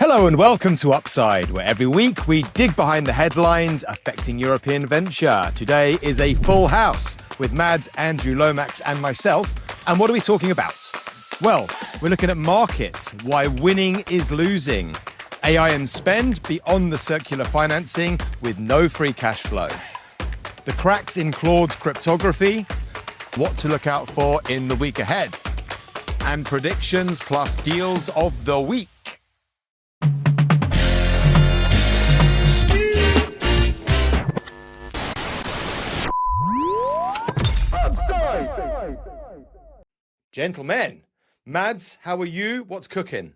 Hello and welcome to Upside, where every week we dig behind the headlines affecting European venture. Today is a full house with Mads, Andrew, Lomax and myself. And what are we talking about? Well, we're looking at markets, why winning is losing, AI and spend beyond the circular financing with no free cash flow, the cracks in Claude's cryptography, what to look out for in the week ahead, and predictions plus deals of the week. Gentlemen, Mads, how are you? What's cooking?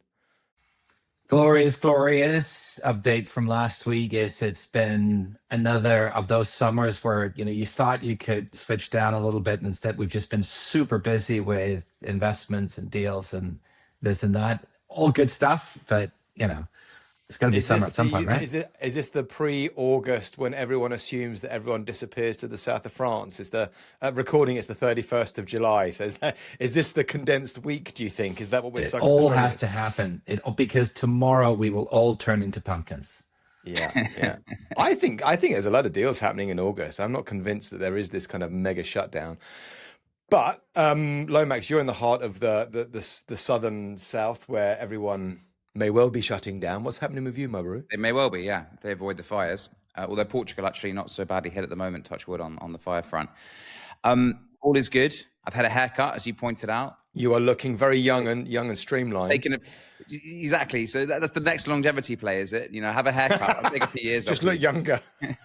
Glorious update from last week is it's been another of those summers where you thought you could switch down a little bit, and instead we've just been super busy with investments and deals and this and that. All good stuff, but it's going to be summer at some point, right? Is this the pre-August when everyone assumes that everyone disappears to the south of France? Is the recording? It's the 31st of July. So is this the condensed week? Do you think? Is that what we're? It all has to happen. Because tomorrow we will all turn into pumpkins. Yeah. I think there's a lot of deals happening in August. I'm not convinced that there is this kind of mega shutdown. But Lomax, you're in the heart of the southern south where everyone may well be shutting down. What's happening with you, my bro? They may well be, yeah. They avoid the fires. Although Portugal actually not so badly hit at the moment, touch wood, on the fire front. All is good. I've had a haircut, as you pointed out. You are looking very young and streamlined. Exactly. So that's the next longevity play, is it? Have a haircut. I'll take a few years. Just look younger. I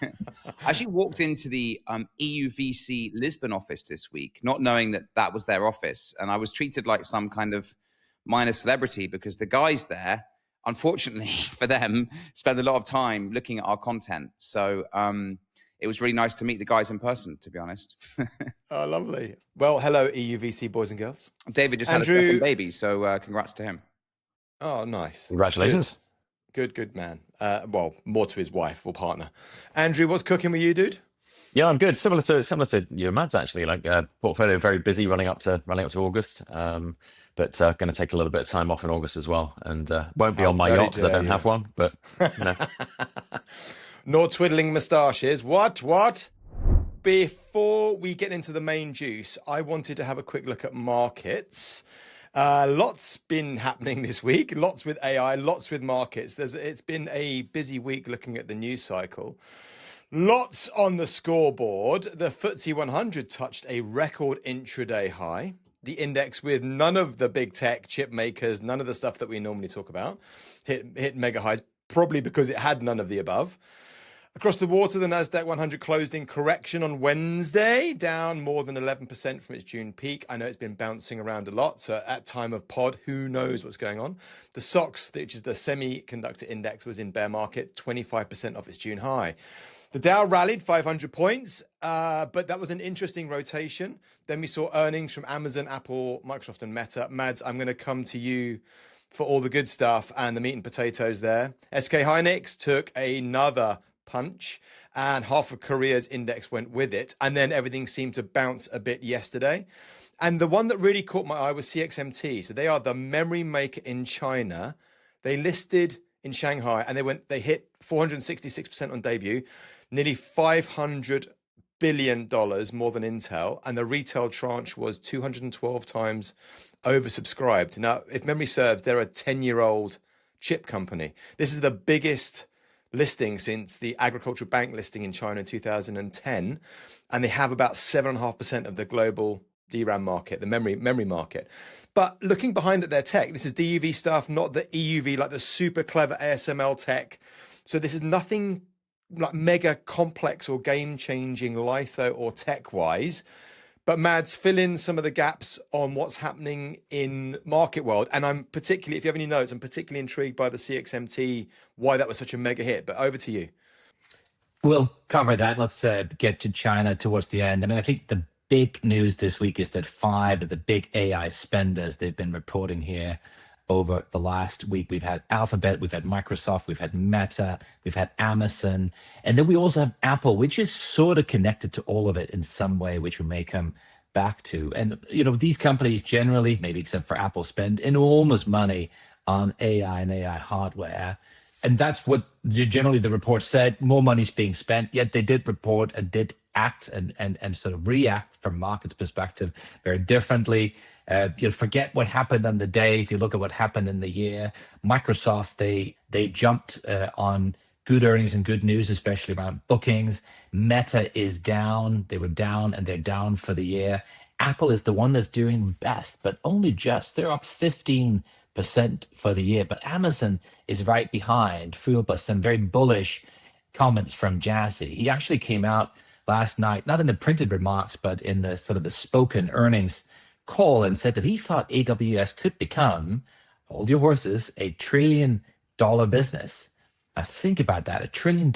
actually walked into the EUVC Lisbon office this week, not knowing that was their office. And I was treated like some kind of minor celebrity because the guys there, unfortunately for them, spend a lot of time looking at our content. So it was really nice to meet the guys in person, to be honest. Oh, lovely. Well, hello, EUVC boys and girls. David just Andrew... had a second baby, so congrats to him. Oh, nice. Congratulations. Good man. Well, more to his wife or partner. Andrew, what's cooking with you, dude? Yeah, I'm good. Similar to your Mads, actually. Like portfolio very busy running up to August. But going to take a little bit of time off in August as well, and won't be on my yacht because I don't have one. But nor twiddling moustaches. What? Before we get into the main juice, I wanted to have a quick look at markets. Lots been happening this week. Lots with AI. Lots with markets. It's been a busy week looking at the news cycle. Lots on the scoreboard. The FTSE 100 touched a record intraday high. The index, with none of the big tech chip makers, none of the stuff that we normally talk about, hit mega highs, probably because it had none of the above. Across the water, the NASDAQ 100 closed in correction on Wednesday, down more than 11% from its June peak. I know it's been bouncing around a lot, so at time of pod, who knows what's going on. The SOX, which is the semiconductor index, was in bear market, 25% off its June high. The Dow rallied 500 points, but that was an interesting rotation. Then we saw earnings from Amazon, Apple, Microsoft, and Meta. Mads, I'm going to come to you for all the good stuff and the meat and potatoes there. SK Hynix took another punch, and half of Korea's index went with it. And then everything seemed to bounce a bit yesterday. And the one that really caught my eye was CXMT. So they are the memory maker in China. They listed in Shanghai and they hit 466% on debut. Nearly $500 billion more than Intel, and the retail tranche was 212 times oversubscribed. Now, if memory serves, they're a 10-year-old chip company. This is the biggest listing since the agricultural bank listing in China in 2010, and they have about 7.5% of the global DRAM market, the memory market. But looking behind at their tech, this is DUV stuff, not the EUV, like the super clever ASML tech. So this is nothing like mega complex or game-changing litho or tech-wise. But Mads, fill in some of the gaps on what's happening in market world. And I'm particularly, if you have any notes, I'm particularly intrigued by the CXMT, why that was such a mega hit. But over to you. We'll cover that. Let's get to China towards the end. I mean, I think the big news this week is that 5 of the big AI spenders, they've been reporting here over the last week. We've had Alphabet, we've had Microsoft, we've had Meta, we've had Amazon, and then we also have Apple, which is sort of connected to all of it in some way, which we may come back to. And these companies generally, maybe except for Apple, spend enormous money on AI and AI hardware. And that's what generally the report said. More money's being spent, yet they did report and did act and sort of react from market's perspective very differently. You'll forget what happened on the day. If you look at what happened in the year, Microsoft, they jumped on good earnings and good news, especially around bookings. Meta is down. They were down and they're down for the year. Apple is the one that's doing best, but only just. They're up 15% for the year, but Amazon is right behind, fueled by some very bullish comments from Jassy. He actually came out last night, not in the printed remarks, but in the sort of the spoken earnings call, and said that he thought AWS could become, hold your horses, $1 trillion business. Now think about that, $1 trillion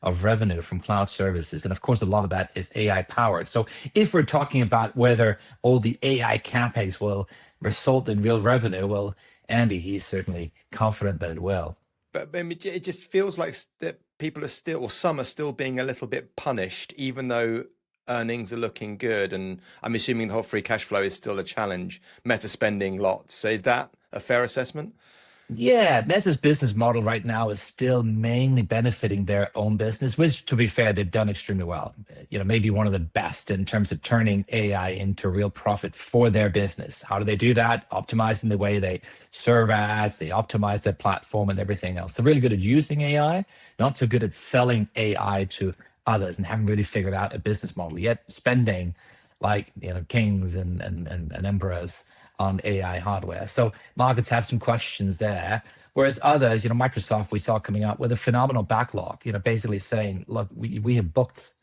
of revenue from cloud services. And of course, a lot of that is AI powered. So if we're talking about whether all the AI CapEx will result in real revenue, well, Andy, he's certainly confident that it will. But I mean, it just feels like that people are still, or some are still being a little bit punished, even though earnings are looking good. And I'm assuming the whole free cash flow is still a challenge. Meta spending lots. So is that a fair assessment? Yeah, Meta's business model right now is still mainly benefiting their own business, which, to be fair, they've done extremely well. Maybe one of the best in terms of turning AI into real profit for their business. How do they do that? Optimizing the way they serve ads, they optimize their platform and everything else. They're really good at using AI, not so good at selling AI to others, and haven't really figured out a business model yet, spending like kings and emperors on AI hardware. So markets have some questions there. Whereas others, Microsoft, we saw coming out with a phenomenal backlog, basically saying, look, we have booked,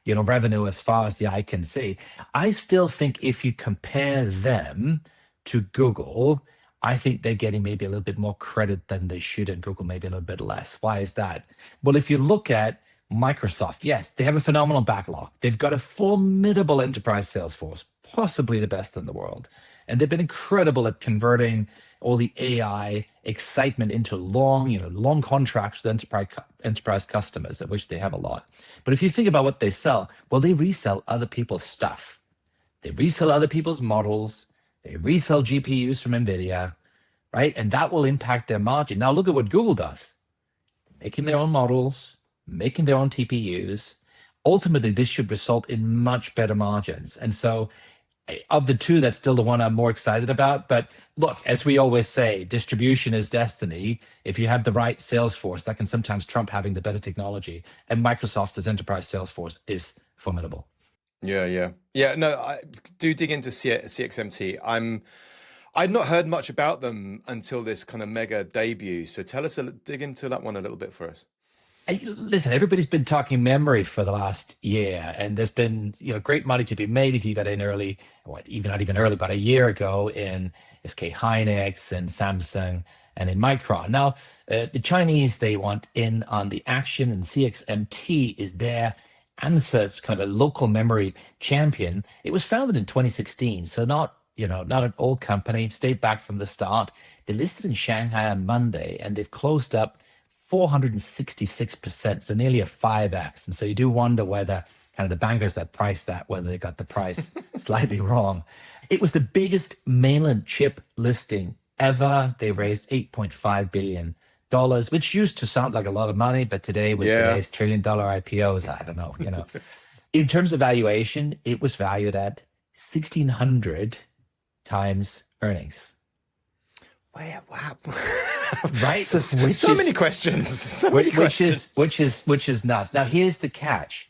revenue as far as the eye can see. I still think if you compare them to Google, I think they're getting maybe a little bit more credit than they should, and Google maybe a little bit less. Why is that? Well, if you look at Microsoft, yes, they have a phenomenal backlog. They've got a formidable enterprise sales force, possibly the best in the world. And they've been incredible at converting all the AI excitement into long contracts with enterprise customers, of which they have a lot. But if you think about what they sell, well, they resell other people's stuff. They resell other people's models. They resell GPUs from Nvidia, right? And that will impact their margin. Now look at what Google does. Making their own models, making their own TPUs. Ultimately, this should result in much better margins. And so of the two, that's still the one I'm more excited about. But look, as we always say, distribution is destiny. If you have the right sales force, that can sometimes trump having the better technology. And Microsoft's enterprise sales force is formidable. Yeah. No, I do dig into CXMT. I'd not heard much about them until this kind of mega debut. So dig into that one a little bit for us. Listen, everybody's been talking memory for the last year, and there's been great money to be made if you got in early, not even early, but a year ago in SK Hynix and Samsung and in Micron. Now, the Chinese, they want in on the action, and CXMT is their answer. It's kind of a local memory champion. It was founded in 2016, so not an old company, stayed back from the start. They listed in Shanghai on Monday, and they've closed up 466%, so nearly a 5x. And so you do wonder whether kind of the bankers that priced that, whether they got the price slightly wrong. It was the biggest mainland chip listing ever. They raised $8.5 billion, which used to sound like a lot of money, but today with today's $1 trillion IPOs, I don't know, In terms of valuation, it was valued at 1,600 times earnings. Wow. Right? So many questions. Which is nuts. Now here's the catch.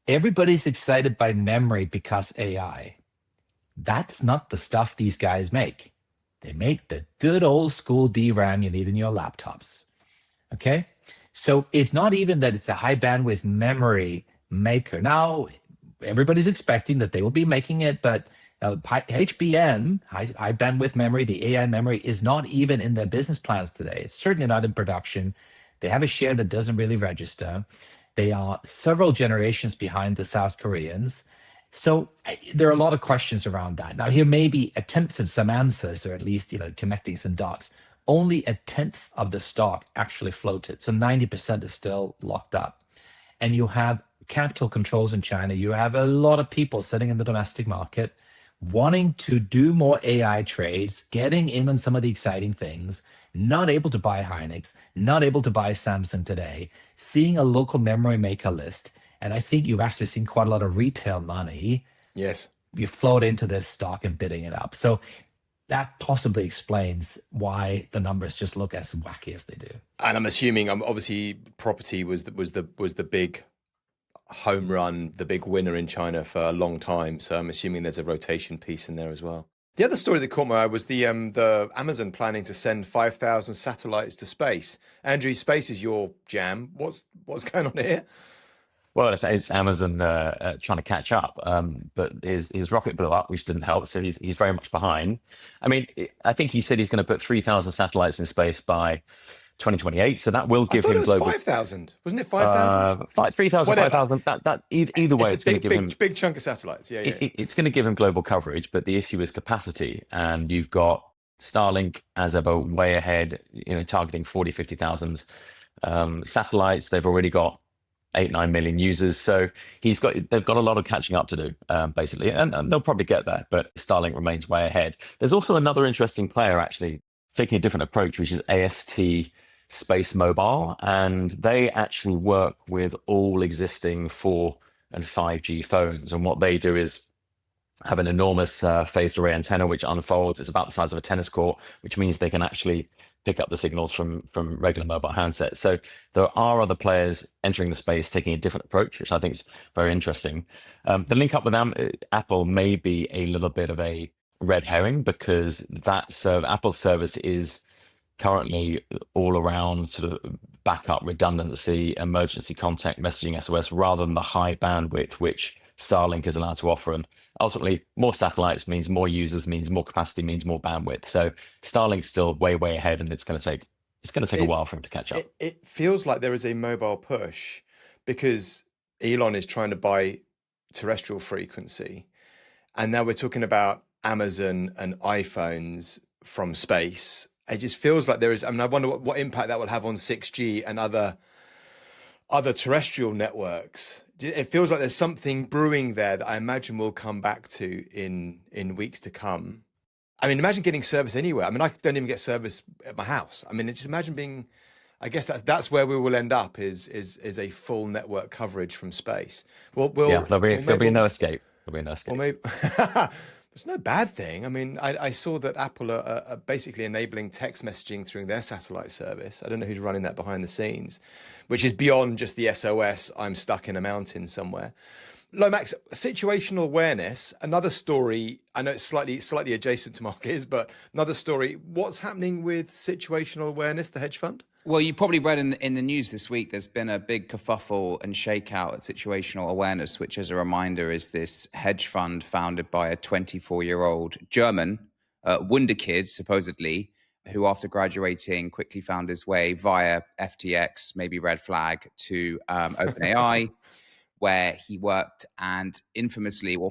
Everybody's excited by memory because AI. That's not the stuff these guys make. They make the good old school DRAM you need in your laptops. Okay? So it's not even that it's a high bandwidth memory maker. Now, everybody's expecting that they will be making it, but HBM, high bandwidth memory, the AI memory, is not even in their business plans today. It's certainly not in production. They have a share that doesn't really register. They are several generations behind the South Koreans. So there are a lot of questions around that. Now, here may be attempts at some answers, or at least connecting some dots. Only 1/10 of the stock actually floated. So 90% is still locked up. And you have capital controls in China. You have a lot of people sitting in the domestic market wanting to do more AI trades, getting in on some of the exciting things, not able to buy Hynix, not able to buy Samsung today, seeing a local memory maker list. And I think you've actually seen quite a lot of retail money. Yes. You float into this stock and bidding it up. So that possibly explains why the numbers just look as wacky as they do. And I'm assuming, obviously, property was the big home run, the big winner in China for a long time. So I'm assuming there's a rotation piece in there as well. The other story that caught my eye was the Amazon planning to send 5,000 satellites to space. Andrew, space is your jam. What's going on here? Well, it's Amazon trying to catch up, but his rocket blew up, which didn't help. So he's very much behind. I mean, I think he said he's going to put 3,000 satellites in space by 2028. So that will give him global. 5,000, wasn't it? 5,000, 3,000, 5,000. That either way, it's going to give him big chunk of satellites. Yeah, it's going to give him global coverage, but the issue is capacity, and you've got Starlink as ever way ahead. Targeting 50,000 satellites. They've already got 8-9 million users, so they've got a lot of catching up to do, basically, and they'll probably get there. But Starlink remains way ahead. There's also another interesting player actually taking a different approach, which is AST SpaceMobile, and they actually work with all existing 4 and 5G phones. And what they do is have an enormous phased array antenna which unfolds. It's about the size of a tennis court, which means they can actually pick up the signals from regular mobile handsets. So there are other players entering the space taking a different approach, which I think is very interesting. The link up with Apple may be a little bit of a red herring, because Apple's service is currently all around sort of backup redundancy, emergency contact messaging, SOS, rather than the high bandwidth which Starlink is allowed to offer. And ultimately, more satellites means more users, means more capacity, means more bandwidth. So Starlink's still way ahead, and it's going to take a while for him to catch up. It feels like there is a mobile push, because Elon is trying to buy terrestrial frequency, and now we're talking about Amazon and iPhones from space. It just feels like there is. I mean, I wonder what impact that will have on 6G and other terrestrial networks. It feels like there's something brewing there that I imagine we'll come back to in weeks to come. I mean, imagine getting service anywhere. I mean, I don't even get service at my house. I mean, just imagine being. I guess that's where we will end up is a full network coverage from space. There'll be no escape. There'll be no escape. Or maybe. It's no bad thing. I mean, I saw that Apple are basically enabling text messaging through their satellite service. I don't know who's running that behind the scenes, which is beyond just the SOS, I'm stuck in a mountain somewhere. Lomax, situational awareness, another story. I know it's slightly adjacent to markets, but another story. What's happening with situational awareness, the hedge fund? Well, you probably read in the news this week, there's been a big kerfuffle and shakeout at Situational Awareness, which, as a reminder, is this hedge fund founded by a 24-year-old German wunderkid, supposedly, who after graduating quickly found his way via FTX, maybe red flag, to OpenAI, where he worked and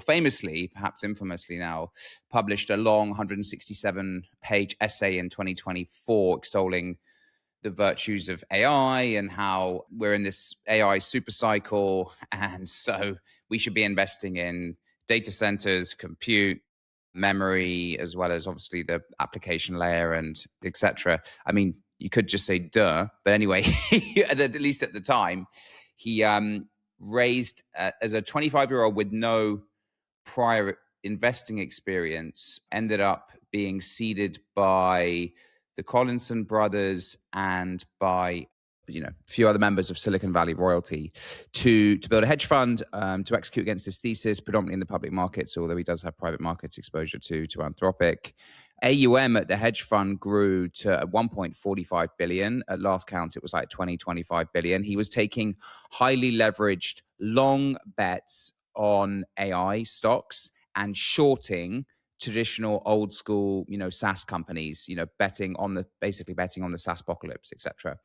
famously, perhaps infamously now, published a long 167-page essay in 2024 extolling the virtues of AI and how we're in this AI super cycle. And so we should be investing in data centers, compute, memory, as well as obviously the application layer and etc. I mean, you could just say duh, but anyway, at least at the time, he raised, as a 25-year-old with no prior investing experience, ended up being seeded by the Collinson brothers and by a few other members of Silicon Valley royalty to build a hedge fund to execute against this thesis, predominantly in the public markets, although he does have private markets exposure to Anthropic. AUM at the hedge fund grew to 1.45 billion. At last count, it was like 25 billion. He was taking highly leveraged long bets on AI stocks and shorting traditional old school, SaaS companies, betting on the SaaS apocalypse, etc.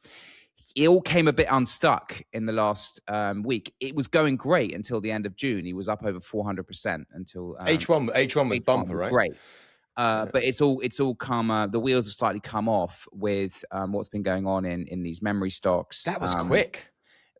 It all came a bit unstuck in the last week. It was going great until the end of June. He was up over 400% until H1 was bumper, right? Great. But it's all come. The wheels have slightly come off with what's been going on in these memory stocks. That was quick.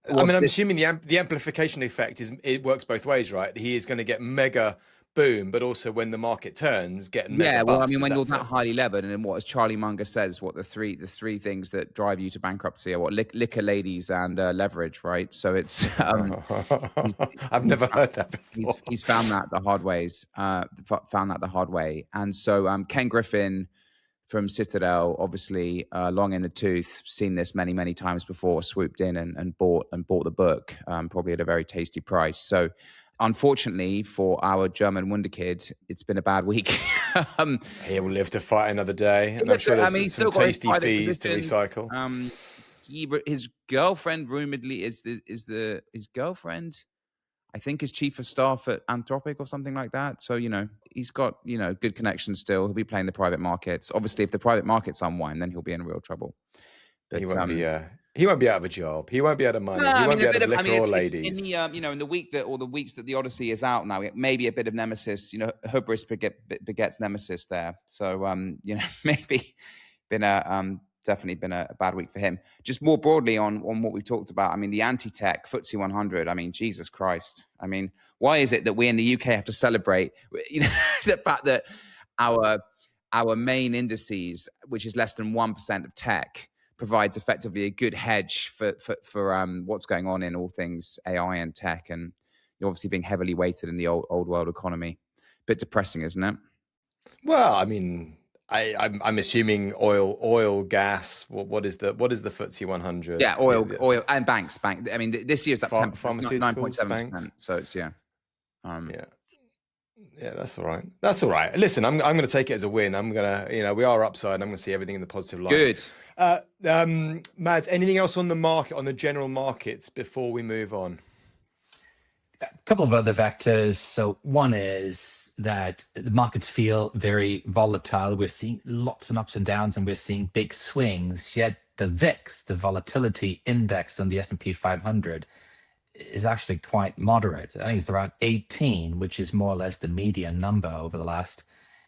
I'm assuming the amplification effect it works both ways, right? He is going to get mega boom, but also when the market turns, getting mega Yeah, well, I bust. mean, Is when you're fair? that highly levered, and what as Charlie Munger says, what the three things that drive you to bankruptcy are what liquor, ladies, and leverage, right? So it's I've never heard that before. he's found that the hard way, and so Ken Griffin from Citadel, obviously long in the tooth, seen this many times before, swooped in and bought the book, probably at a very tasty price. So unfortunately for our German wunderkid, it's been a bad week. He will live to fight another day, and I'm sure there's some tasty fees to recycle. His girlfriend rumoredly is his girlfriend, I think, is chief of staff at Anthropic or something like that. So, he's got, good connections still. He'll be playing the private markets. Obviously, if the private markets unwind, then he'll be in real trouble. But, he won't be out of a job. He won't be out of money. He won't be out of liquor or ladies. In the, in the week the weeks that the Odyssey is out now, maybe a bit of nemesis. Hubris begets nemesis there. So, maybe definitely been a bad week for him. Just more broadly on what we've talked about. I mean, the anti-tech FTSE 100. I mean, Jesus Christ. I mean, why is it that we in the UK have to celebrate, the fact that our main indices, which is less than 1% of tech, provides effectively a good hedge for what's going on in all things AI and tech, and you're obviously being heavily weighted in the old world economy. Bit depressing, isn't it? Well, I mean, I'm assuming oil, gas. What is the FTSE 100? Yeah, oil and banks. I mean, this year's up 9.7%. So it's yeah, that's all right. That's all right. Listen, I'm going to take it as a win. I'm going to, we are upside. I'm going to see everything in the positive light. Good. Mads, anything else on the market, on the general markets before we move on? A couple of other vectors. So one is that the markets feel very volatile. We're seeing lots of ups and downs, and we're seeing big swings. Yet the VIX, the volatility index on the S&P 500, is actually quite moderate. I think it's around 18, which is more or less the median number over the last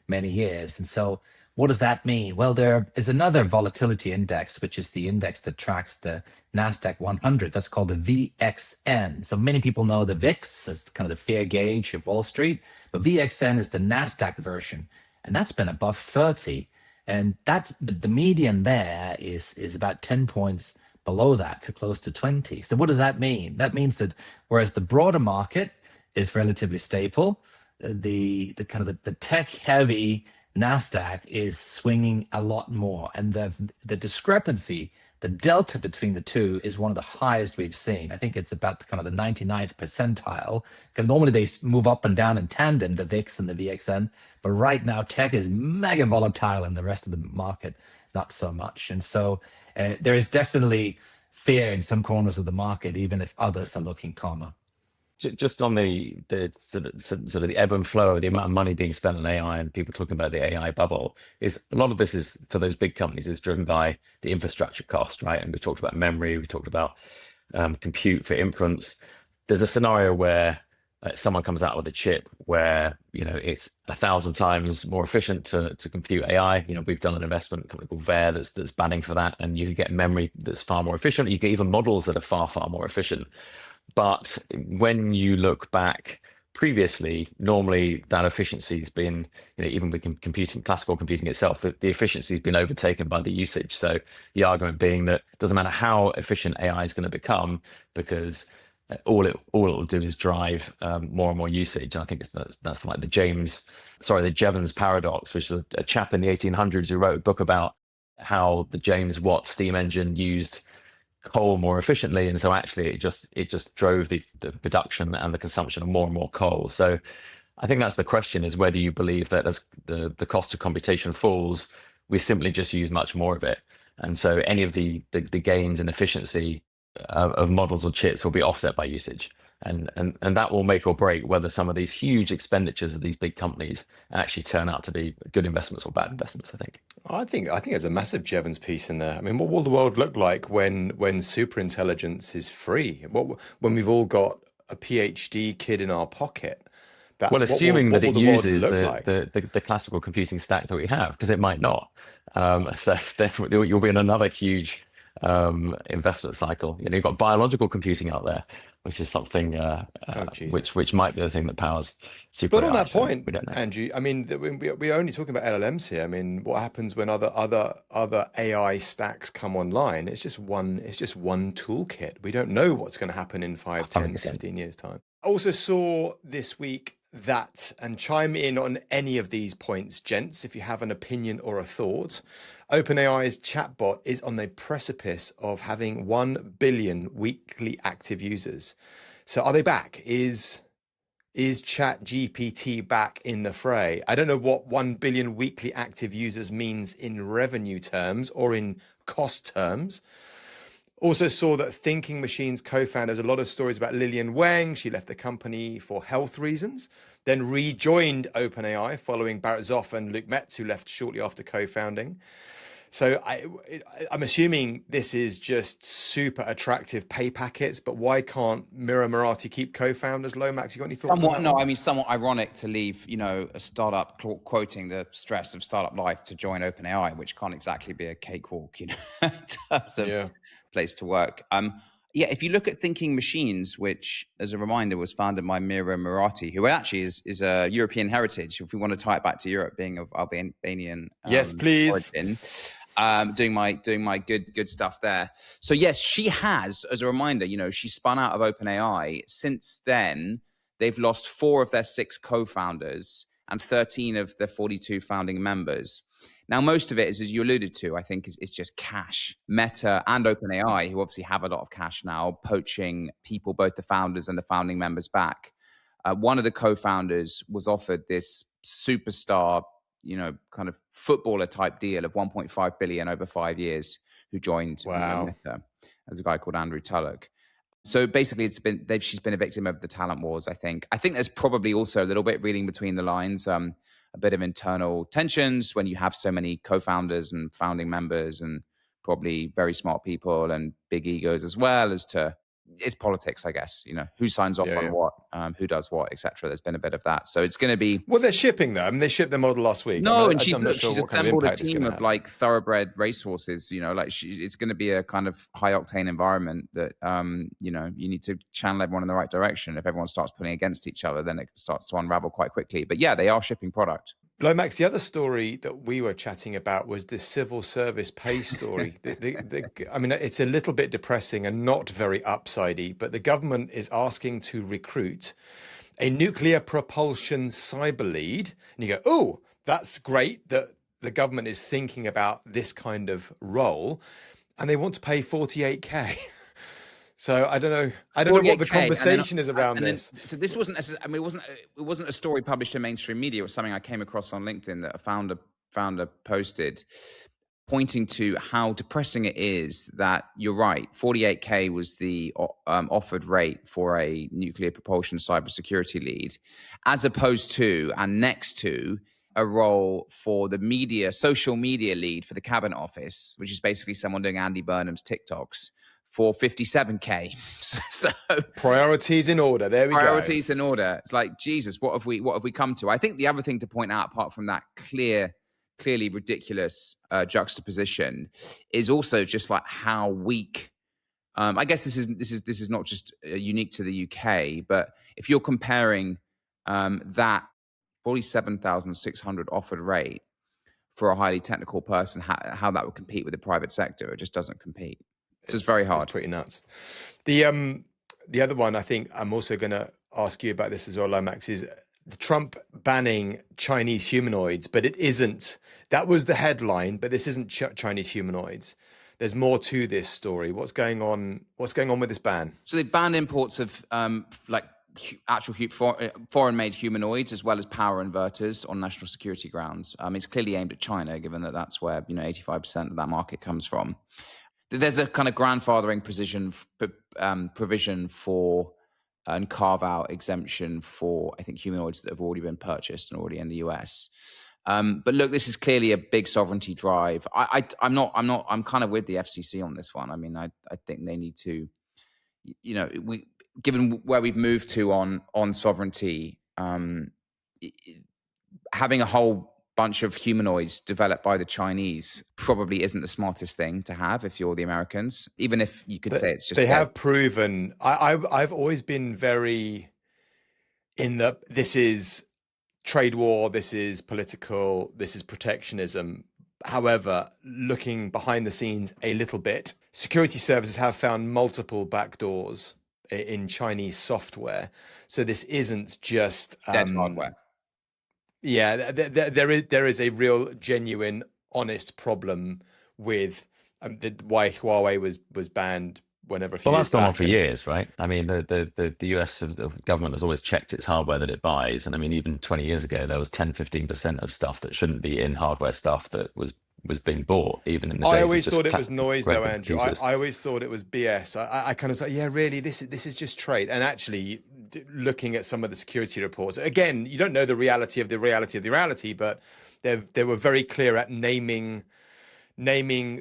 many years. And so what does that mean? Well, there is another volatility index, which is the index that tracks the NASDAQ 100. That's called the VXN. So many people know the VIX as kind of the fear gauge of Wall Street, but VXN is the NASDAQ version, and that's been above 30. And that's the median there is about 10 points below that, to close to 20. So what does that mean? That means that whereas the broader market is relatively stable, the kind of the tech heavy NASDAQ is swinging a lot more, and the discrepancy, the delta between the two, is one of the highest we've seen. I think it's about kind of the 99th percentile. Because normally they move up and down in tandem, the VIX and the VXN, but right now tech is mega volatile, and the rest of the market not so much. And so there is definitely fear in some corners of the market, even if others are looking calmer. Just on the sort of the ebb and flow of the amount of money being spent on AI and people talking about the AI bubble, is a lot of this is, for those big companies, is driven by the infrastructure cost, right? And we talked about memory, we talked about compute for inference. There's a scenario where someone comes out with a chip where it's 1,000 times more efficient to compute AI. We've done an investment company called Ver that's banning for that, and you can get memory that's far more efficient. You get even models that are far more efficient. But when you look back previously, normally that efficiency has been, even with classical computing itself, the efficiency has been overtaken by the usage. So the argument being that it doesn't matter how efficient AI is going to become, because all it will do is drive more and more usage. And I think that's like the Jevons paradox, which is a chap in the 1800s who wrote a book about how the James Watt steam engine used coal more efficiently, and so actually it just drove the production and the consumption of more and more coal. So I think that's the question, is whether you believe that as the cost of computation falls, we simply just use much more of it, and so any of the gains in efficiency of models or chips will be offset by usage, and that will make or break whether some of these huge expenditures of these big companies actually turn out to be good investments or bad investments. I think there's a massive Jevons piece in there. I mean, what will the world look like when super intelligence is free? When we've all got a PhD kid in our pocket? Assuming that it uses the classical computing stack that we have, because it might not. So definitely you'll be in another huge investment cycle. You've got biological computing out there, which is something which might be the thing that powers super But AI. on that so point, we don't know. Andrew, I mean, we're only talking about LLMs here. I mean, what happens when other AI stacks come online? It's just one toolkit. We don't know what's going to happen in 5, 10, 100%. 15 years' time. I also saw this week that, and chime in on any of these points, gents, if you have an opinion or a thought. OpenAI's chatbot is on the precipice of having 1 billion weekly active users. So are they back? Is ChatGPT back in the fray? I don't know what 1 billion weekly active users means in revenue terms or in cost terms. Also saw that Thinking Machines co-founders, a lot of stories about Lillian Wang. She left the company for health reasons, then rejoined OpenAI following Barrett Zoff and Luke Metz, who left shortly after co-founding. So I'm assuming this is just super attractive pay packets, but why can't Mira Murati keep co-founders? Lomax, you got any thoughts on that? No, I mean, somewhat ironic to leave, a startup, quoting the stress of startup life, to join OpenAI, which can't exactly be a cakewalk, in terms of place to work. If you look at Thinking Machines, which, as a reminder, was founded by Mira Murati, who actually is a European heritage, if we want to tie it back to Europe, being of Albanian yes, please. origin. Doing my good stuff there. So yes, she has, as a reminder, she spun out of OpenAI. Since then, they've lost 4 of their 6 co-founders and 13 of their 42 founding members. Now, most of it is, as you alluded to, I think is just cash. Meta and OpenAI, who obviously have a lot of cash now, poaching people, both the founders and the founding members, back. One of the co-founders was offered this superstar, kind of footballer type deal of 1.5 billion over 5 years, who joined Meta. There's a guy called Andrew Tulloch. So basically she's been a victim of the talent wars, I think. I think there's probably also a little bit reading between the lines, a bit of internal tensions when you have so many co-founders and founding members, and probably very smart people and big egos as well, as to, it's politics, I guess, who signs off on what, who does what, etc. There's been a bit of that. So it's going to be... Well, they're shipping them. They shipped their model last week. No, and she's assembled a team of like thoroughbred racehorses, it's going to be a kind of high octane environment that, you need to channel everyone in the right direction. If everyone starts pulling against each other, then it starts to unravel quite quickly. But yeah, they are shipping product. Lomax, the other story that we were chatting about was the civil service pay story. I mean, it's a little bit depressing and not very upsidey, but the government is asking to recruit a nuclear propulsion cyber lead. And you go, oh, that's great that the government is thinking about this kind of role. And they want to pay 48K. So I don't know what the conversation is around this. So this wasn't necessarily, I mean, it wasn't a story published in mainstream media. It was something I came across on LinkedIn that a founder posted, pointing to how depressing it is that, you're right, 48K was the offered rate for a nuclear propulsion cybersecurity lead, as opposed to and next to a role for the social media lead for the Cabinet Office, which is basically someone doing Andy Burnham's TikToks, for 57K. So priorities in order. There we go. Priorities in order. It's like, Jesus, what have we come to? I think the other thing to point out, apart from that clearly ridiculous juxtaposition, is also just like how weak. I guess this is not just unique to the UK, but if you're comparing that 47,600 offered rate for a highly technical person, how that would compete with the private sector, it just doesn't compete. It's just very hard. It's pretty nuts. The other one, I think I'm also going to ask you about this as well, Lomax, is the Trump banning Chinese humanoids, but it isn't. That was the headline, but this isn't Chinese humanoids. There's more to this story. What's going on with this ban? So they banned imports of actual foreign-made humanoids, as well as power inverters, on national security grounds. It's clearly aimed at China, given that that's where 85% of that market comes from. There's a kind of grandfathering provision for and carve out exemption for, I think, humanoids that have already been purchased and already in the US. But look, this is clearly a big sovereignty drive. I'm kind of with the FCC on this one. I mean, I think they need to, given where we've moved to on sovereignty, having a whole bunch of humanoids developed by the Chinese probably isn't the smartest thing to have if you're the Americans, even if you could say it's just... They have proven... I've always been very in the, this is trade war, this is political, this is protectionism. However, looking behind the scenes a little bit, security services have found multiple backdoors in Chinese software. So this isn't just dead hardware. Yeah, there is a real, genuine, honest problem with why Huawei was banned whenever. Well, that's gone on for years, right? I mean, the US government has always checked its hardware that it buys, and I mean, even 20 years ago, there was 10-15% of stuff that shouldn't be in hardware stuff that was being bought, even in the days. I always thought it was noise, though, Andrew. I always thought it was BS. I kind of said, yeah, really, this is just trade. And actually, looking at some of the security reports, again, you don't know the reality of the reality, but they were very clear at naming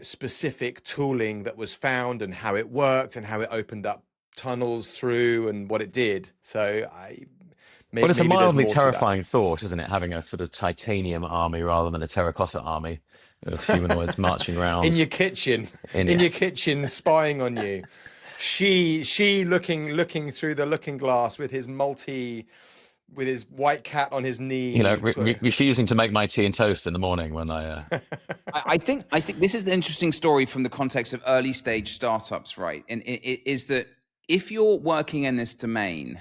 specific tooling that was found and how it worked and how it opened up tunnels through and what it did. So but it's a mildly terrifying thought, isn't it? Having a sort of titanium army rather than a terracotta army of humanoids marching around in your kitchen, your kitchen, spying on you. She looking through the looking glass with his white cat on his knee. You know, refusing to make my tea and toast in the morning when I. I think this is the interesting story from the context of early stage startups, right? And it is that if you're working in this domain,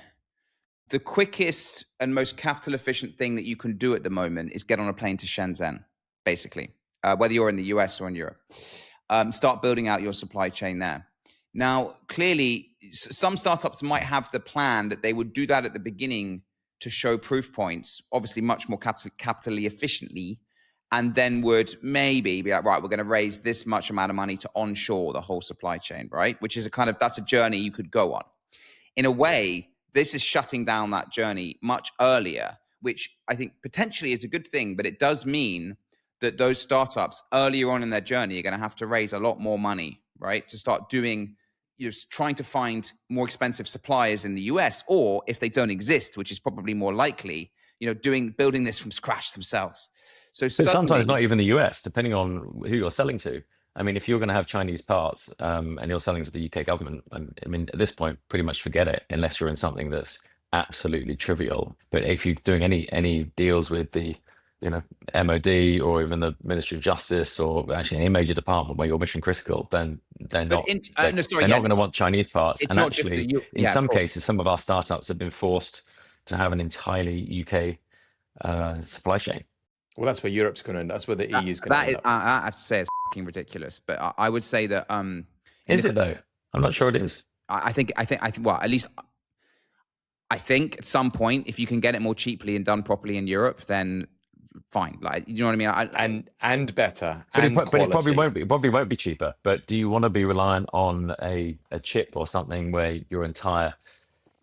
the quickest and most capital efficient thing that you can do at the moment is get on a plane to Shenzhen, basically, whether you're in the US or in Europe. Start building out your supply chain there. Now, clearly, some startups might have the plan that they would do that at the beginning to show proof points, obviously much more capitally efficiently, and then would maybe be like, right, we're going to raise this much amount of money to onshore the whole supply chain, right? Which is that's a journey you could go on. In a way, this is shutting down that journey much earlier, which I think potentially is a good thing, but it does mean that those startups earlier on in their journey are going to have to raise a lot more money, right? To start doing, trying to find more expensive suppliers in the US, or if they don't exist, which is probably more likely, building this from scratch themselves. So sometimes not even the US, depending on who you're selling to. I mean, if you're going to have Chinese parts and you're selling to the UK government, I mean, at this point, pretty much forget it, unless you're in something that's absolutely trivial. But if you're doing any deals with the MOD or even the Ministry of Justice or actually any major department where you're mission critical, then they're not going to want Chinese parts. And actually, in some cases, some of our startups have been forced to have an entirely UK supply chain. Well, that's where Europe's going to end. That's where the EU's going to end up. I have to say it's fucking ridiculous, but I would say that. Is it though? I'm not sure it is. I think. Well, at least I think at some point, if you can get it more cheaply and done properly in Europe, then fine. Like, you know what I mean? And better. But it probably won't be. It probably won't be cheaper. But do you want to be reliant on a chip or something where your entire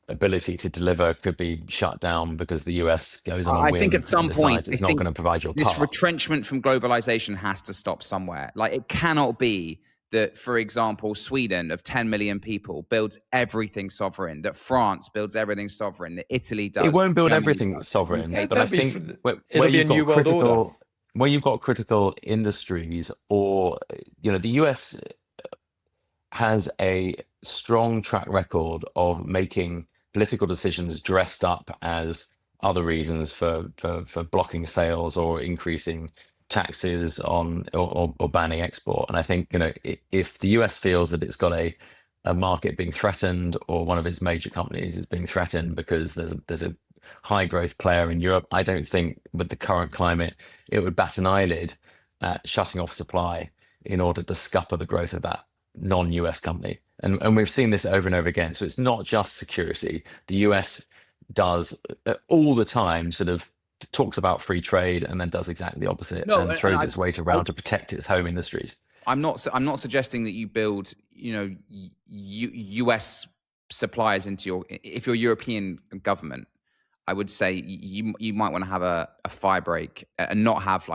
ability to deliver could be shut down because the US goes on a whim? I think at some point it's not going to provide your this part. Retrenchment from globalization has to stop somewhere. Like, it cannot be that, for example, Sweden of 10 million people builds everything sovereign, that France builds everything sovereign, that Italy does. It won't build everything sovereign, but I think where you've got critical industries, or the US has a strong track record of making political decisions dressed up as other reasons for blocking sales or increasing taxes on or banning export. And I think if the US feels that it's got a market being threatened, or one of its major companies is being threatened because there's a high growth player in Europe, I don't think with the current climate it would bat an eyelid at shutting off supply in order to scupper the growth of that non-US company. And we've seen this over and over again. So it's not just security. The US does all the time sort of talks about free trade and then does exactly the opposite and throws its weight around to protect its home industries. I'm not suggesting that you build US suppliers into your, if you're European government, I would say you might want to have a fire break and not have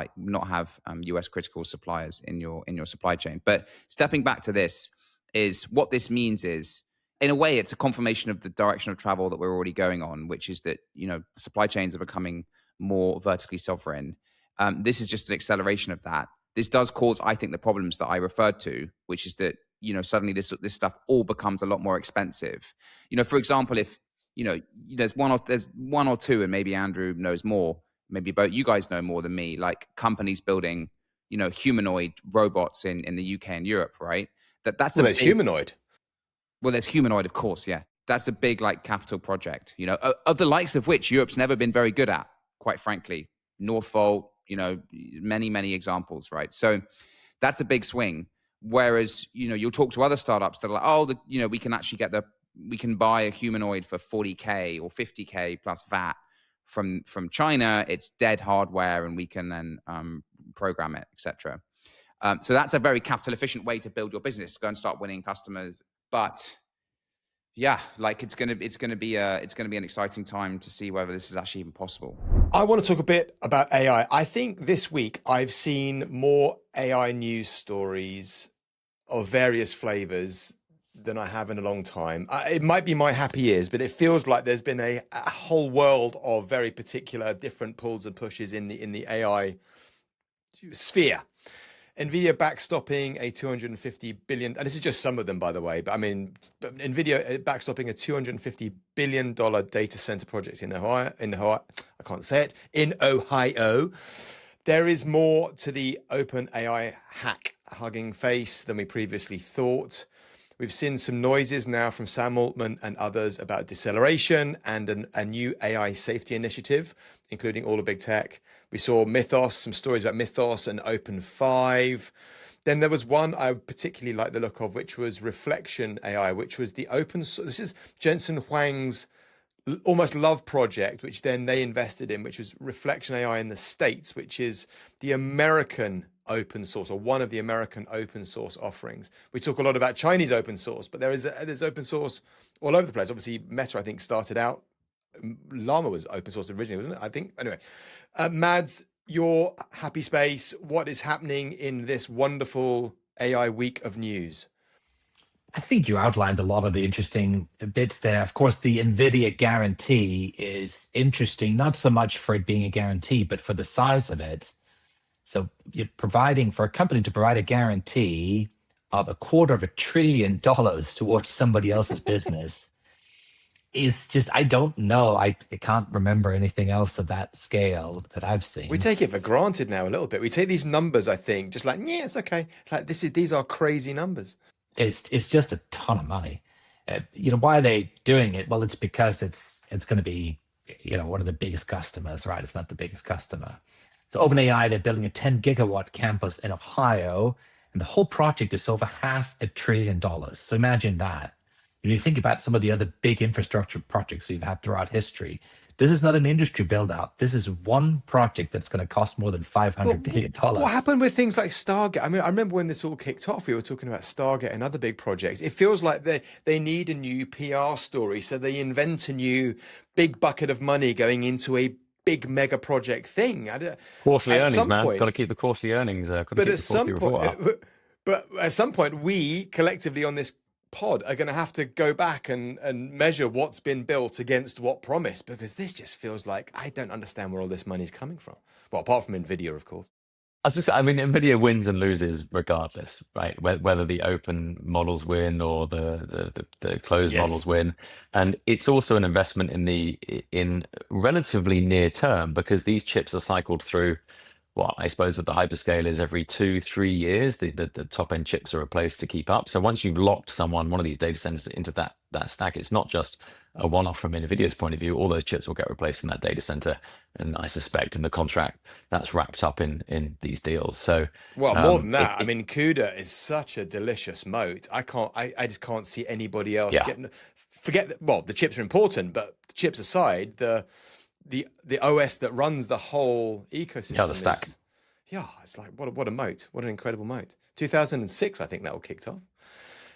US critical suppliers in your supply chain. But stepping back to this, is what this means is, in a way, it's a confirmation of the direction of travel that we're already going on, which is that supply chains are becoming more vertically sovereign. This is just an acceleration of that. This does cause, I think, the problems that I referred to, which is that, suddenly this stuff all becomes a lot more expensive. For example, if, there's one or two, and maybe Andrew knows more, maybe both you guys know more than me, like companies building, humanoid robots in the UK and Europe, right? There's Humanoid. Well, there's Humanoid, of course, yeah. That's a big, capital project, of the likes of which Europe's never been very good at, quite frankly. Northvolt, many, many examples, right? So that's a big swing. Whereas, you'll talk to other startups that are like, we can buy a humanoid for 40K or 50K plus VAT from China. It's dead hardware and we can then program it, etc. So that's a very capital efficient way to build your business, go and start winning customers. But yeah, it's gonna be an exciting time to see whether this is actually even possible. I want to talk a bit about AI. I think this week I've seen more AI news stories of various flavors than I have in a long time. It might be my happy years, but it feels like there's been a whole world of very particular different pulls and pushes in the AI sphere. Nvidia backstopping a 250 billion, and this is just some of them, by the way, but I mean, Nvidia backstopping a $250 billion data center project in Ohio. I can't say it, in Ohio. There is more to the OpenAI hack hugging face than we previously thought. We've seen some noises now from Sam Altman and others about deceleration and a new AI safety initiative, including all the big tech. We saw Mythos, some stories about Mythos and Open5. Then there was one I particularly like the look of, which was Reflection AI, which was the open source. This is Jensen Huang's almost love project, which then they invested in, which was Reflection AI in the States, which is the American open source, or one of the American open source offerings. We talk a lot about Chinese open source, but there's open source all over the place. Obviously, Meta, I think, started out. Llama was open source originally, wasn't it? I think. Anyway, Mads, your happy space. What is happening in this wonderful AI week of news? I think you outlined a lot of the interesting bits there. Of course, the Nvidia guarantee is interesting, not so much for it being a guarantee, but for the size of it. So you're providing for a company to provide a guarantee of $250 billion towards somebody else's business is just, I don't know. I can't remember anything else of that scale that I've seen. We take it for granted now a little bit. We take these numbers, I think, just like, yeah, it's okay. It's like these are crazy numbers. It's just a ton of money. Why are they doing it? Well, it's because it's going to be, one of the biggest customers, right? If not the biggest customer. So OpenAI, they're building a 10 gigawatt campus in Ohio, and the whole project is over $500 billion. So imagine that. When you think about some of the other big infrastructure projects we've had throughout history, this is not an industry build out. This is one project that's going to cost more than $500 billion. What happened with things like Stargate? I mean, I remember when this all kicked off, we were talking about Stargate and other big projects. It feels like they need a new PR story. So they invent a new big bucket of money going into a big mega project thing. Quarterly earnings, man. Got to keep the quarterly earnings. But at some point, we collectively on this pod are going to have to go back and measure what's been built against what promised, because this just feels like I don't understand where all this money's coming from. Well, apart from Nvidia, of course. Nvidia wins and loses regardless, right? Whether the open models win or the closed models win, and it's also an investment in relatively near term, because these chips are cycled through. Well, I suppose with the hyperscalers, every 2-3 years, the top end chips are replaced to keep up. So once you've locked one of these data centers into that stack, it's not just a one-off from Nvidia's point of view. All those chips will get replaced in that data center, and I suspect in the contract that's wrapped up in these deals. So more than that, CUDA is such a delicious moat. I just can't see anybody else getting. Forget that. Well, the chips are important, but the chips aside, the OS that runs the whole ecosystem. Yeah, the stack. It's like what a moat! What an incredible moat. 2006, I think that all kicked off.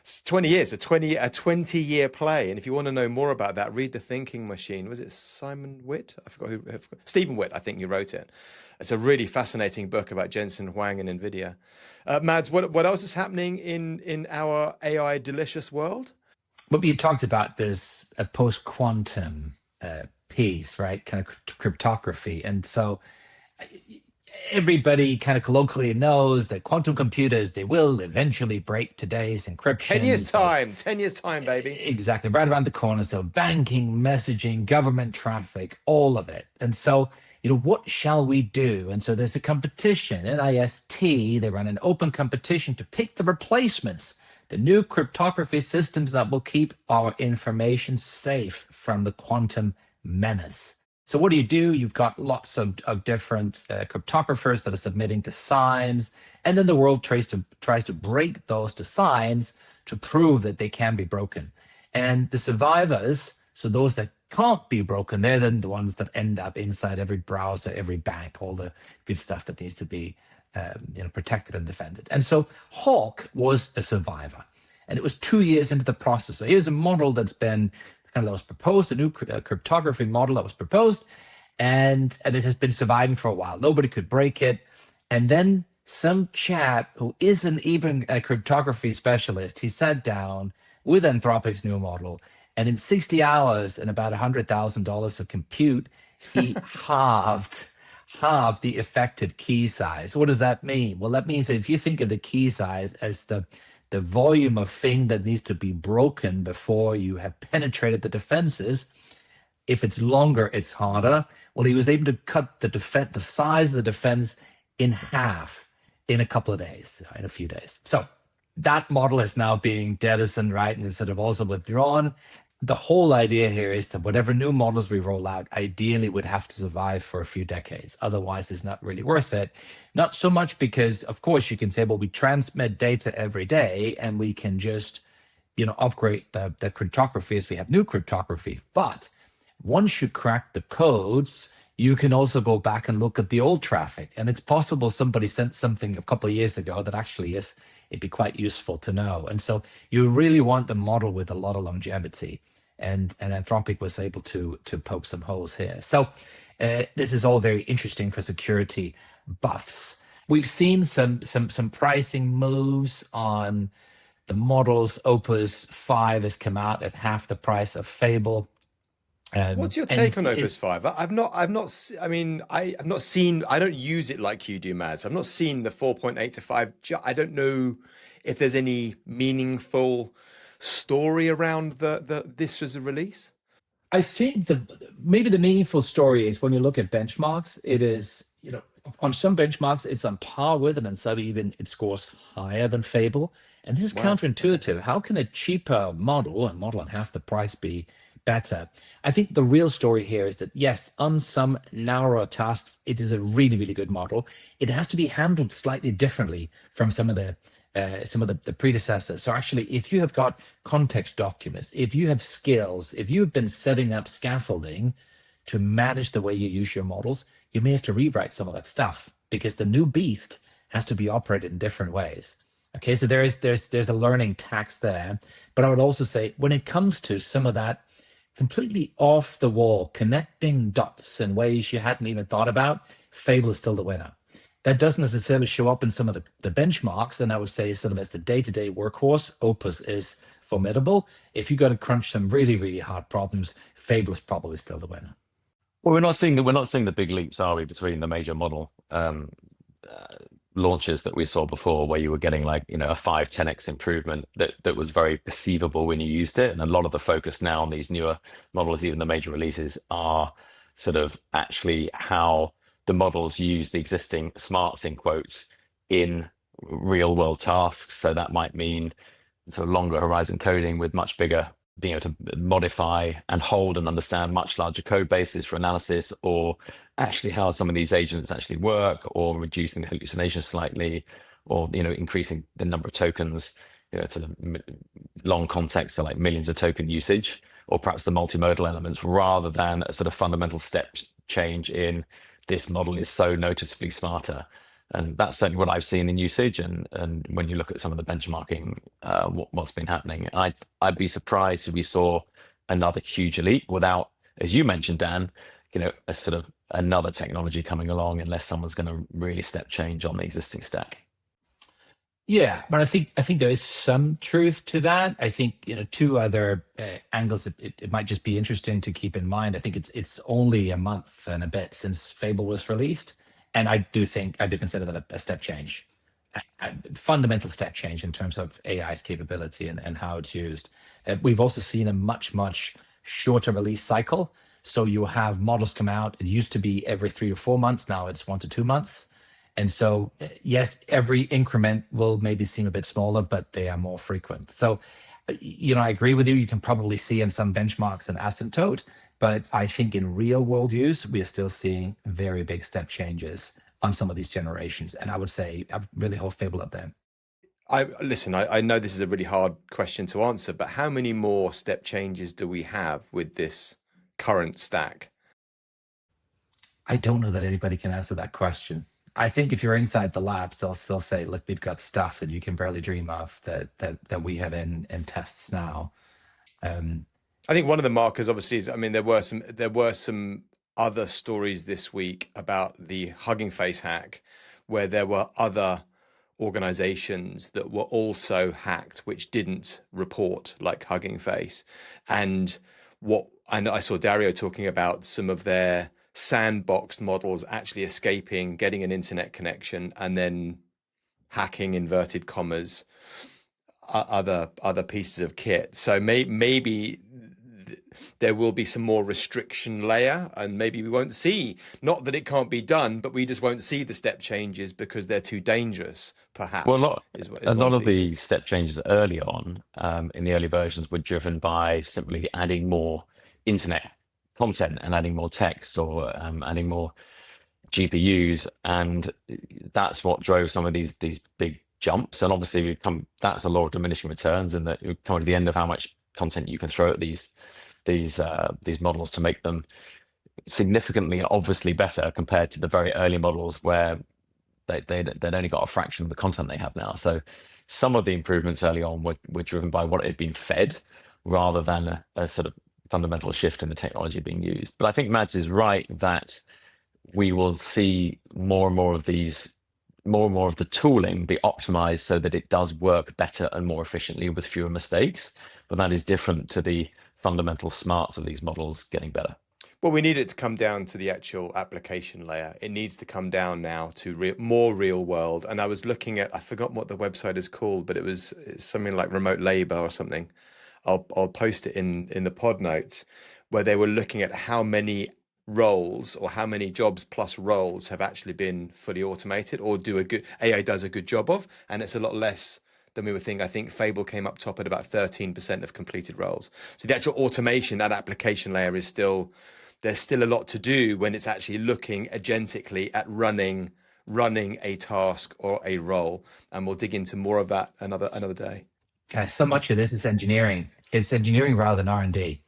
It's 20 years, a 20-year play. And if you want to know more about that, read The Thinking Machine. Was it Simon Witt? I forgot who. Stephen Witt, I think, who wrote it. It's a really fascinating book about Jensen Huang and Nvidia. Mads, what else is happening in our AI delicious world? What we talked about, there's a post-quantum piece, right? Kind of cryptography. And so everybody kind of colloquially knows that quantum computers, they will eventually break today's encryption. 10 years time, 10 years time, baby. Exactly, right around the corner. So banking, messaging, government traffic, all of it. And so, what shall we do? And so there's a competition. NIST, they run an open competition to pick the replacements, the new cryptography systems that will keep our information safe from the quantum menace. So what do? You've got lots of different cryptographers that are submitting to signs, and then the world tries to break those to signs to prove that they can be broken. And the survivors, so those that can't be broken, they're then the ones that end up inside every browser, every bank, all the good stuff that needs to be protected and defended. And so Hawk was a survivor, and it was 2 years into the process. So here's a model that was proposed, a new cryptography model that was proposed, and it has been surviving for a while. Nobody could break it. And then some chap who isn't even a cryptography specialist, he sat down with Anthropic's new model, and in 60 hours and about $100,000 of compute, he halved the effective key size. What does that mean? Well, that means that if you think of the key size as the volume of thing that needs to be broken before you have penetrated the defenses, if it's longer, it's harder. Well, he was able to cut the size of the defense in half in a couple of days, in a few days. So that model is now being jettisoned, right? And instead of also withdrawn. The whole idea here is that whatever new models we roll out ideally would have to survive for a few decades. Otherwise, it's not really worth it. Not so much because, of course, you can say, well, we transmit data every day and we can just, upgrade the cryptography as we have new cryptography. But once you crack the codes, you can also go back and look at the old traffic. And it's possible somebody sent something a couple of years ago that actually it'd be quite useful to know. And so you really want a model with a lot of longevity. And Anthropic was able to poke some holes here. So this is all very interesting for security buffs. We've seen some pricing moves on the models. Opus 5 has come out at half the price of Fable. What's your take on Opus 5? I've not seen, I don't use it like you do, Mads. I've not seen the 4.8 to 5. I don't know if there's any meaningful story around this as a release. I think maybe the meaningful story is when you look at benchmarks, it is, on some benchmarks, it's on par with, and on some even it scores higher than Fable. And this is counterintuitive. How can a cheaper model, a model at half the price, be better? I think the real story here is that, yes, on some narrower tasks, it is a really, really good model. It has to be handled slightly differently from some of the predecessors. So actually, if you have got context documents, if you have skills, if you've been setting up scaffolding to manage the way you use your models, you may have to rewrite some of that stuff because the new beast has to be operated in different ways. Okay, so there's a learning tax there. But I would also say when it comes to some of that completely off the wall, connecting dots in ways you hadn't even thought about, Fable is still the winner. That doesn't necessarily show up in some of the benchmarks, and I would say sort of as the day-to-day workhorse, Opus is formidable. If you got to crunch some really, really hard problems, Fable is probably still the winner. Well, we're not seeing the big leaps, are we, between the major model launches that we saw before, where you were getting like a 5-10x improvement that was very perceivable when you used it, and a lot of the focus now on these newer models, even the major releases, are sort of actually how the models use the existing smarts in quotes in real world tasks. So that might mean sort of longer horizon coding with much bigger, being able to modify and hold and understand much larger code bases for analysis, or actually how some of these agents actually work, or reducing the hallucinations slightly, or increasing the number of tokens to the long context, so like millions of token usage, or perhaps the multimodal elements, rather than a sort of fundamental step change in this model is so noticeably smarter. And that's certainly what I've seen in usage. And when you look at some of the benchmarking, what's been happening, I'd be surprised if we saw another huge leap without, as you mentioned, Dan, a sort of another technology coming along, unless someone's going to really step change on the existing stack. Yeah, but I think there is some truth to that. I think two other angles it might just be interesting to keep in mind. I think it's only a month and a bit since Fable was released, And I do consider that a step change, a fundamental step change in terms of AI's capability and how it's used. We've also seen a much shorter release cycle. So you have models come out. It used to be every 3 to 4 months. Now it's 1 to 2 months. And so, yes, every increment will maybe seem a bit smaller, but they are more frequent. So, I agree with you. You can probably see in some benchmarks an asymptote, but I think in real world use, we are still seeing very big step changes on some of these generations. And I would say I really hold favor of them. I know this is a really hard question to answer, but how many more step changes do we have with this current stack? I don't know that anybody can answer that question. I think if you're inside the labs, they'll still say, look, we've got stuff that you can barely dream of that we have in tests now. I think one of the markers obviously is, there were some other stories this week about the Hugging Face hack, where there were other organizations that were also hacked, which didn't report, like Hugging Face. And I saw Dario talking about some of their sandboxed models actually escaping, getting an internet connection, and then hacking, inverted commas, other pieces of kit. So maybe there will be some more restriction layer, and maybe we won't see, not that it can't be done, but we just won't see the step changes because they're too dangerous, perhaps. Well, a lot of the step changes early on in the early versions were driven by simply adding more internet content and adding more text or adding more GPUs, and that's what drove some of these big jumps. And obviously that's a law of diminishing returns, and that you come to the end of how much content you can throw at these models to make them significantly obviously better compared to the very early models where they'd only got a fraction of the content they have now. So some of the improvements early on were driven by what had been fed rather than a sort of fundamental shift in the technology being used. But I think Mads is right that we will see more and more of the tooling be optimized so that it does work better and more efficiently with fewer mistakes. But that is different to the fundamental smarts of these models getting better. Well, we need it to come down to the actual application layer. It needs to come down now to more real world. And I was looking at, I forgot what the website is called, but it's something like remote labor or something. I'll post it in the pod notes, where they were looking at how many roles or how many jobs plus roles have actually been fully automated or AI does a good job of, and it's a lot less than we were thinking. I think Fable came up top at about 13% of completed roles. So the actual automation, that application layer there's still a lot to do when it's actually looking agentically at running a task or a role. And we'll dig into more of that another day. So much of this is engineering. It's engineering rather than R&D.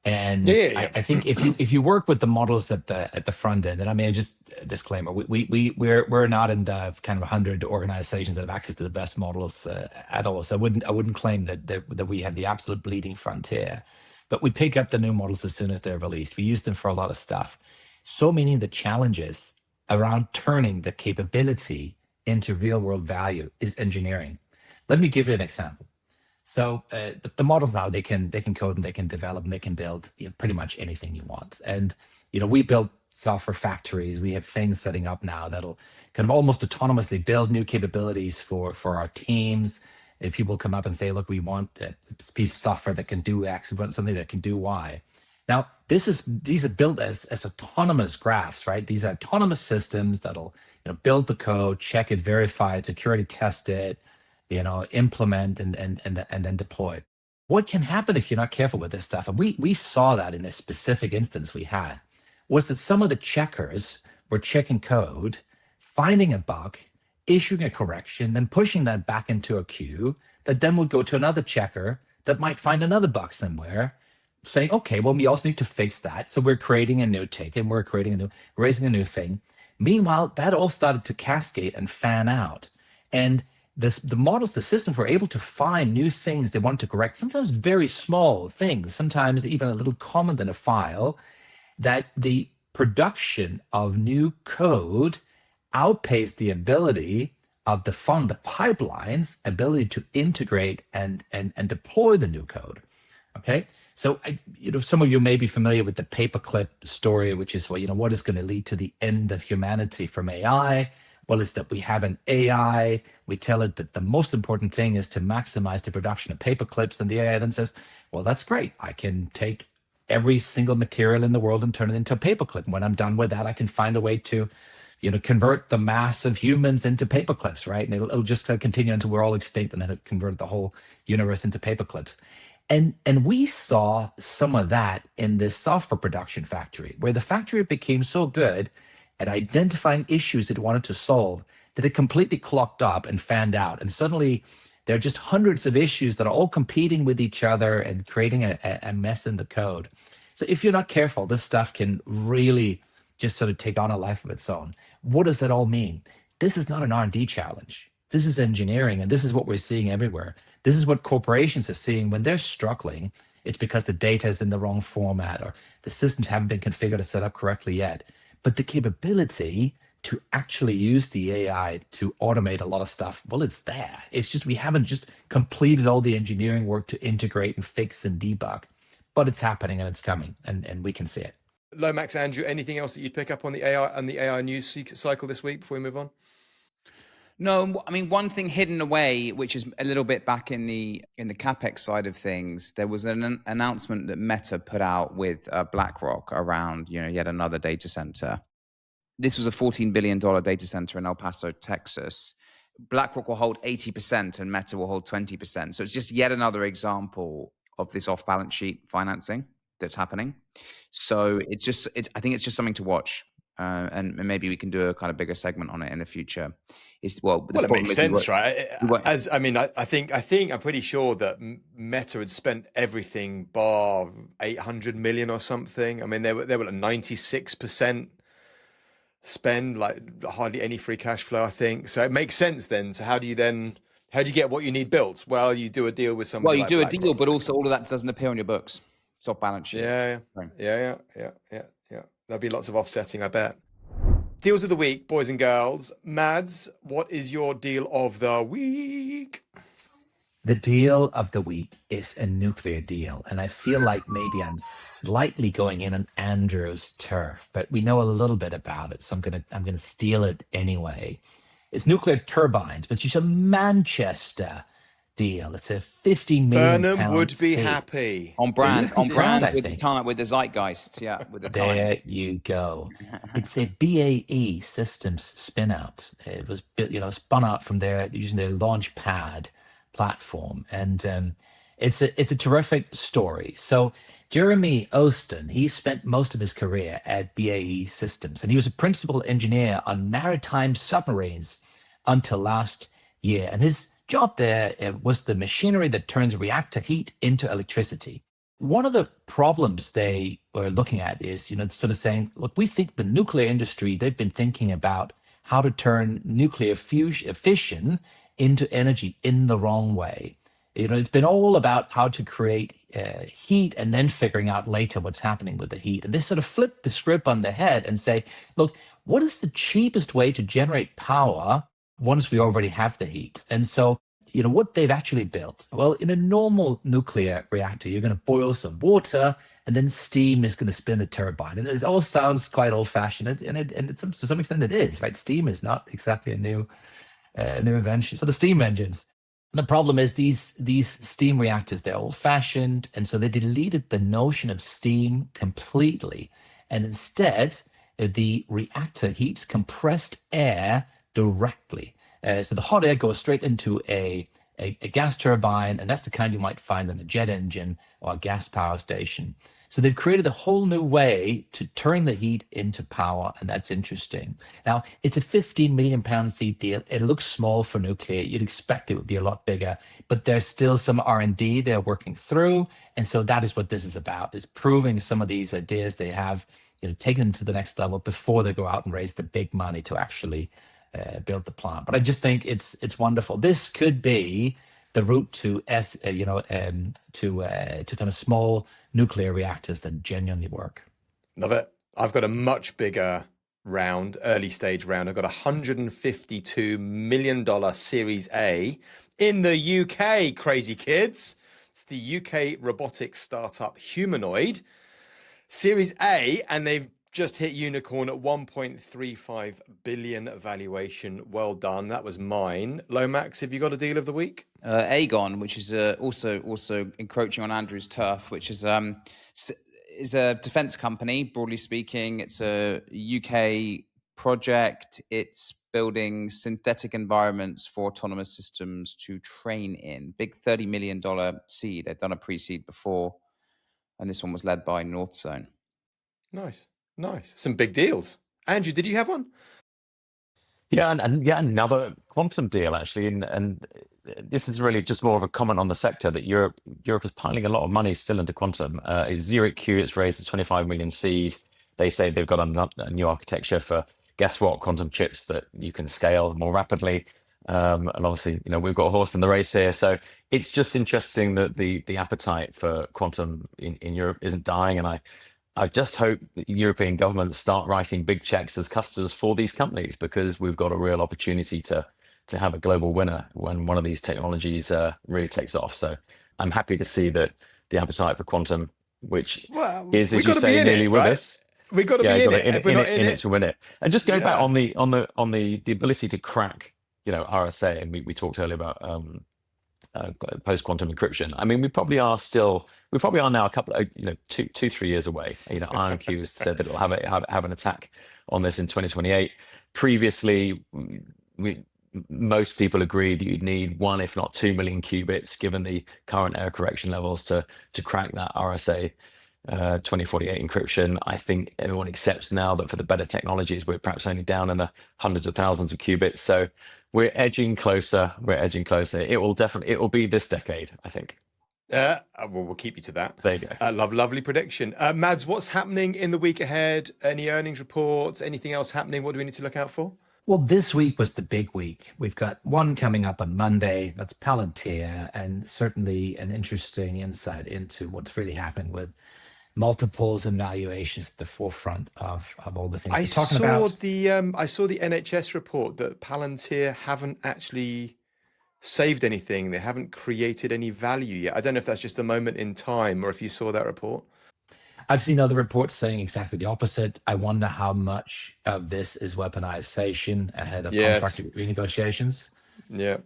And I think if you work with the models at the front end, and just a disclaimer, we're not in the kind of 100 organizations that have access to the best models at all. So I wouldn't claim that we have the absolute bleeding frontier, but we pick up the new models as soon as they're released. We use them for a lot of stuff. So many of the challenges around turning the capability into real world value is engineering. Let me give you an example. So the models now, they can code and they can develop and they can build pretty much anything you want. And we build software factories. We have things setting up now that'll kind of almost autonomously build new capabilities for our teams. And people come up and say, look, we want a piece of software that can do X, we want something that can do Y. Now, these are built as autonomous graphs, right? These are autonomous systems that'll build the code, check it, verify it, security test it, implement and then deploy. What can happen if you're not careful with this stuff? And we saw that in a specific instance we had, was that some of the checkers were checking code, finding a bug, issuing a correction, then pushing that back into a queue that then would go to another checker that might find another bug somewhere, saying, okay, well, we also need to fix that. So we're creating a new ticket, we're raising a new thing. Meanwhile, that all started to cascade and fan out. And the models, the systems were able to find new things they want to correct, sometimes very small things, sometimes even a little comment in a file, that the production of new code outpaced the ability of the pipeline's ability to integrate and deploy the new code. Okay, so some of you may be familiar with the paperclip story, which is what is going to lead to the end of humanity from AI. Well, it's that we have an AI. We tell it that the most important thing is to maximize the production of paperclips, and the AI then says, "Well, that's great. I can take every single material in the world and turn it into a paperclip. And when I'm done with that, I can find a way to." Convert the mass of humans into paperclips, right? And it'll just continue until we're all extinct, and then it convert the whole universe into paperclips. And we saw some of that in this software production factory, where the factory became so good at identifying issues it wanted to solve that it completely clocked up and fanned out. And suddenly there are just hundreds of issues that are all competing with each other and creating a mess in the code. So if you're not careful, this stuff can really just sort of take on a life of its own. What does that all mean? This is not an R&D challenge. This is engineering, and this is what we're seeing everywhere. This is what corporations are seeing when they're struggling. It's because the data is in the wrong format or the systems haven't been configured or set up correctly yet. But the capability to actually use the AI to automate a lot of stuff, well, it's there. It's just we haven't just completed all the engineering work to integrate and fix and debug. But it's happening and it's coming, and we can see it. Lomax, Andrew, anything else that you'd pick up on the AI news cycle this week before we move on? No, I mean, one thing hidden away, which is a little bit back in the capex side of things, there was an announcement that Meta put out with BlackRock around yet another data center. This was a $14 billion data center in El Paso, Texas. BlackRock will hold 80% and Meta will hold 20%. So it's just yet another example of this off-balance sheet financing that's happening. So I think it's just something to watch. And maybe we can do a kind of bigger segment on it in the future. It makes sense, right? I think I'm pretty sure that Meta had spent everything bar 800 million or something. I mean, they were at 96% spend, like hardly any free cash flow, I think. So it makes sense then. So how do you get what you need built? Well, you do a deal with someone. Well, you do a deal, but also all of that doesn't appear on your books. It's off balance sheet. Yeah. There'll be lots of offsetting, I bet. Deals of the week, boys and girls. Mads, what is your deal of the week? The deal of the week is a nuclear deal. And I feel like maybe I'm slightly going in on Andrew's turf, but we know a little bit about it. So I'm gonna steal it anyway. It's nuclear turbines, but it's a Manchester deal. It's a 15 million Burnham would be happy. On brand with the time, with the zeitgeist. Yeah, with the time. There you go. It's a BAE Systems spin out. It was spun out from there using their launch pad platform, and it's a terrific story. So Jeremy Austin, he spent most of his career at BAE Systems, and he was a principal engineer on maritime submarines until last year. And his job there was the machinery that turns reactor heat into electricity. One of the problems they were looking at is, sort of saying, look, we think the nuclear industry, they've been thinking about how to turn nuclear fission into energy in the wrong way. It's been all about how to create heat and then figuring out later what's happening with the heat. And they sort of flip the script on the head and say, look, what is the cheapest way to generate power once we already have the heat? And so, what they've actually built, well, in a normal nuclear reactor, you're going to boil some water and then steam is going to spin a turbine. And it all sounds quite old fashioned, and to some extent it is, right? Steam is not exactly a new invention. So the steam engines. And the problem is these steam reactors, they're old fashioned. And so they deleted the notion of steam completely. And instead, the reactor heats compressed air directly. So the hot air goes straight into a gas turbine, and that's the kind you might find in a jet engine or a gas power station. So they've created a whole new way to turn the heat into power, and that's interesting. Now, it's a 15 million pound seed deal. It looks small for nuclear. You'd expect it would be a lot bigger, but there's still some R&D they're working through, and so that is what this is about, is proving some of these ideas they have, taken them to the next level before they go out and raise the big money to actually build the plant. But I just think it's wonderful. This could be the route to kind of small nuclear reactors that genuinely work. Love it. I've got a much bigger round, early stage round. I've got $152 million Series A in the UK, crazy kids. It's the UK robotics startup Humanoid, Series A, and they've just hit unicorn at 1.35 billion valuation. Well done. That was mine. Lomax, have you got a deal of the week? Aegon, which is also encroaching on Andrew's turf, which is a defense company, broadly speaking. It's a UK project. It's building synthetic environments for autonomous systems to train in. Big $30 million seed. They've done a pre-seed before, and this one was led by Northzone. Nice. Some big deals. Andrew, did you have one? Yeah, and yeah, another quantum deal actually, and this is really just more of a comment on the sector that Europe is piling a lot of money still into quantum. Zurich Q, it's raised a 25 million seed. They say they've got a new architecture for, guess what, quantum chips that you can scale more rapidly. And obviously, we've got a horse in the race here. So it's just interesting that the appetite for quantum in Europe isn't dying. And I just hope that European governments start writing big checks as customers for these companies, because we've got a real opportunity to have a global winner when one of these technologies really takes off. So I'm happy to see that the appetite for quantum, which is, as you say, nearly with us. We've got to be in it. If we're not in it to win it. And just going back on the ability to crack, RSA, and we talked earlier about post-quantum encryption. I mean, we probably are now a couple of, 2-3 years away. IonQ has said that it'll have an attack on this in 2028. Previously, most people agreed that you'd need 1, if not 2 million qubits, given the current error correction levels, to crack that RSA 2048 encryption. I think everyone accepts now that for the better technologies, we're perhaps only down in the hundreds of thousands of qubits. So we're edging closer. It will be this decade, I think. Well, we'll keep you to that. There you go. Lovely prediction. Mads, what's happening in the week ahead? Any earnings reports? Anything else happening? What do we need to look out for? Well, this week was the big week. We've got one coming up on Monday. That's Palantir, and certainly an interesting insight into what's really happening with multiples and valuations at the forefront of all the things we're talking about. I saw the NHS report that Palantir haven't actually saved anything. They haven't created any value yet. I don't know if that's just a moment in time or if you saw that report. I've seen other reports saying exactly the opposite. I wonder how much of this is weaponization ahead of contract renegotiations. Yeah,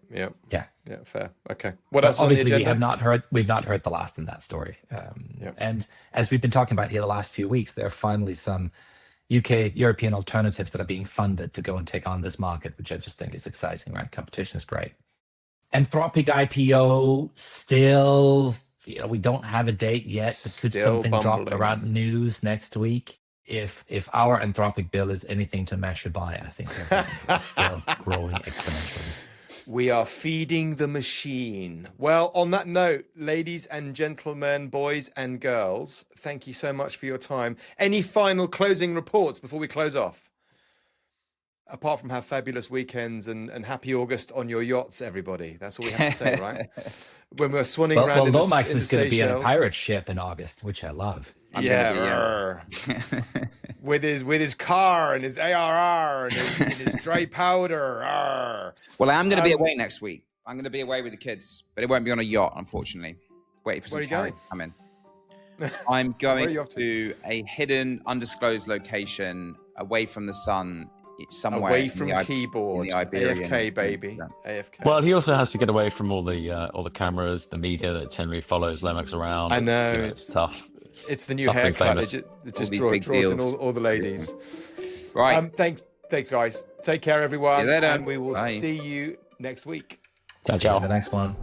fair. Okay. What But else on the obviously, agenda? we've not heard the last in that story. And as we've been talking about here the last few weeks, there are finally some European alternatives that are being funded to go and take on this market, which I just think is exciting, right? Competition is great. Anthropic IPO still, we don't have a date yet, but could something drop around news next week? If our Anthropic bill is anything to measure by, I think it's still growing exponentially. We are feeding the machine. Well, on that note, ladies and gentlemen, boys and girls, thank you so much for your time. Any final closing reports before we close off? Apart from have fabulous weekends and happy August on your yachts, everybody. That's all we have to say, right? When we're swanning around Lomax is going to be on a pirate ship in August, which I love. with his car and his ARR and his dry powder. Well, I'm going to be away next week. I'm going to be away with the kids, but it won't be on a yacht, unfortunately. Wait for some carry. I'm in. I'm going to a hidden, undisclosed location away from the sun. It's somewhere away from keyboard. AFK, baby. AFK. Well, he also has to get away from all the cameras, the media that generally follows Lomax around. I know. It's tough. It's the new haircut. It just draws in all the ladies. Right. Thanks, guys. Take care, everyone. See you later. And we will see you next week. Ciao. See you in the next one.